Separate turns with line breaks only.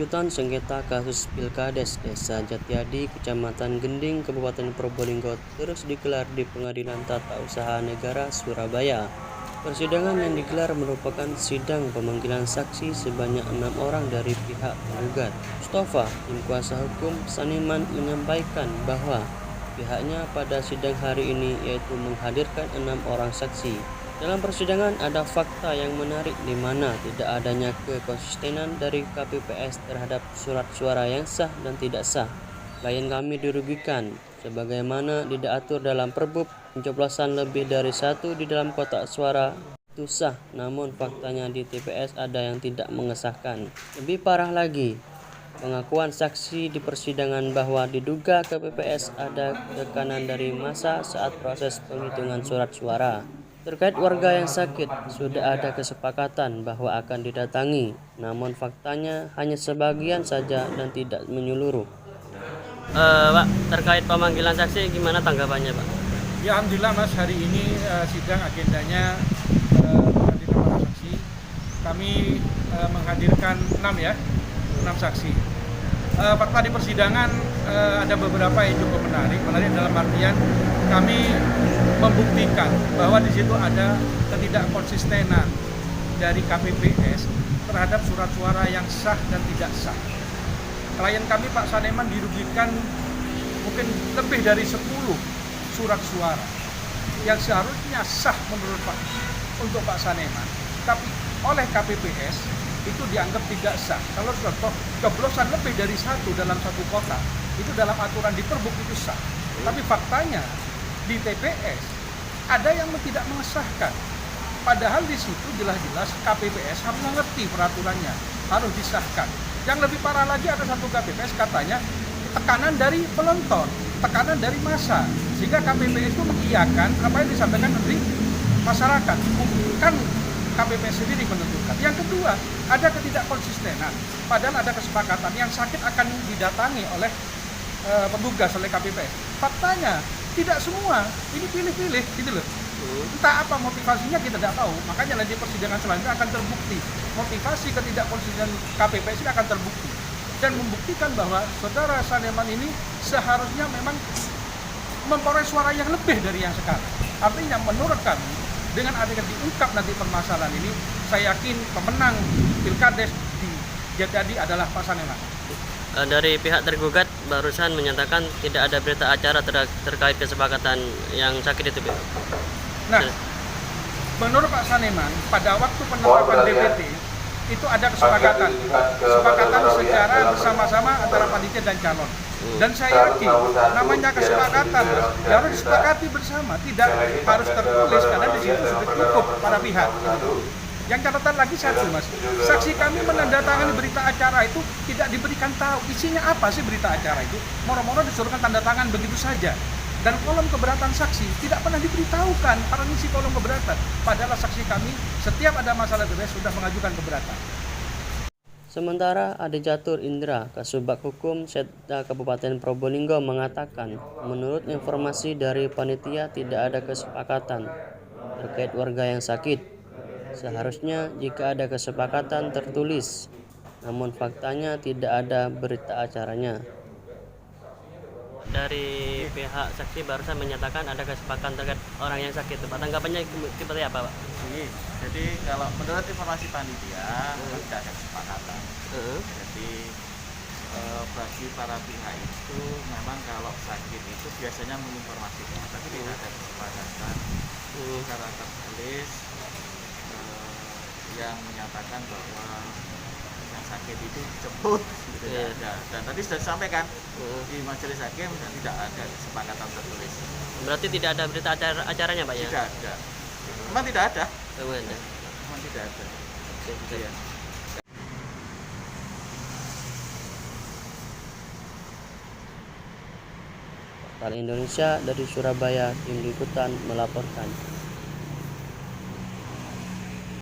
lanjutan sengketa kasus Pilkades Desa Jatiadi, Kecamatan Gending, Kabupaten Probolinggo terus digelar di Pengadilan Tata Usaha Negara Surabaya. Persidangan yang digelar merupakan sidang pemanggilan saksi sebanyak 6 orang dari pihak penggugat. Mustafa, tim kuasa hukum Saniman, menyampaikan bahwa pihaknya pada sidang hari ini yaitu menghadirkan 6 orang saksi. Dalam persidangan ada fakta yang menarik di mana tidak adanya kekonsistenan dari KPPS terhadap surat suara yang sah dan tidak sah. Klien kami dirugikan sebagaimana diatur dalam Perbup. Pencoblosan lebih dari satu di dalam kotak suara itu sah, namun faktanya di TPS ada yang tidak mengesahkan. Lebih parah lagi, pengakuan saksi di persidangan bahwa diduga KPPS ada tekanan dari massa saat proses penghitungan surat suara. Terkait warga yang sakit, sudah ada kesepakatan bahwa akan didatangi, namun faktanya hanya sebagian saja dan tidak menyeluruh. Pak, terkait pemanggilan saksi gimana tanggapannya, Pak?
Ya, alhamdulillah Mas, hari ini sidang agendanya menghadirkan para saksi. Kami menghadirkan 6 saksi. Fakta di persidangan ada beberapa yang cukup menarik dalam artian kami membuktikan bahwa di situ ada ketidakkonsistenan dari KPPS terhadap surat suara yang sah dan tidak sah. Klien kami Pak Saneman dirugikan mungkin lebih dari 10 surat suara yang seharusnya sah menurut Pak untuk Pak Saneman, tapi oleh KPPS itu dianggap tidak sah. Kalau coblosan lebih dari satu dalam satu kotak itu dalam aturan di Perbup itu sah, tapi faktanya di TPS ada yang tidak mengesahkan. Padahal di situ jelas-jelas KPPS harus mengerti peraturannya, harus disahkan. Yang lebih parah lagi ada satu KPPS katanya tekanan dari penonton, tekanan dari massa, sehingga KPPS itu mengiyakan apa yang disampaikan dari masyarakat, bukan KPPS sendiri menentukan. Yang kedua, ada ketidakkonsistenan, padahal ada kesepakatan yang sakit akan didatangi oleh petugas oleh KPPS. Faktanya tidak semua, ini pilih-pilih gitu loh. Entah apa motivasinya kita tidak tahu, makanya nanti persidangan selanjutnya akan terbukti. Motivasi ketidakkonsistenan KPPS ini akan terbukti dan membuktikan bahwa saudara Saneman ini seharusnya memang memperoleh suara yang lebih dari yang sekarang. Artinya menurut kami, dengan adanya diungkap nanti permasalahan ini, saya yakin pemenang Pilkades di Jatiadi adalah Pak Saneman.
Dari pihak tergugat barusan menyatakan tidak ada berita acara terkait kesepakatan yang sakit itu.
Nah, menurut Pak Saneman, pada waktu penetapan DPT itu ada kesepakatan secara bersama-sama antara panitia dan calon. Dan saya yakin namanya kesepakatan harus disepakati bersama, tidak harus tertulis karena di situ sudah cukup para pihak. Yang catatan lagi satu, Mas, saksi kami menandatangani berita acara itu tidak diberikan tahu isinya apa sih berita acara itu, moro-moro disuruhkan tanda tangan begitu saja. Dan kolom keberatan saksi tidak pernah diberitahukan para ngisi kolom keberatan. Padahal saksi kami setiap ada masalah DPS sudah mengajukan keberatan.
Sementara Ade Catur Indra, Kasubag Hukum Setda Kabupaten Probolinggo mengatakan, menurut informasi dari panitia tidak ada kesepakatan terkait warga yang sakit. Seharusnya jika ada kesepakatan tertulis, namun faktanya tidak ada berita acaranya. Dari pihak saksi barusan menyatakan ada kesepakatan terkait orang yang sakit. Pak, tanggapannya seperti apa, Pak?
Jadi kalau menurut informasi panitia tidak ada kesepakatan. Jadi bagi para pihak itu memang kalau sakit itu biasanya menginformasikan, tapi tidak ada kesepakatan secara tertulis yang menyatakan bahwa yang sakit itu dijemput gitu. Dan tadi sudah disampaikan di majelis hakim tidak ada kesepakatan tertulis.
Berarti tidak ada berita acaranya, Pak, ya?
Tidak ada. Memang tidak ada.
Memang
tidak ada.
Oke.
Ya.
Portal Indonesia dari Surabaya, Tim Liputan melaporkan.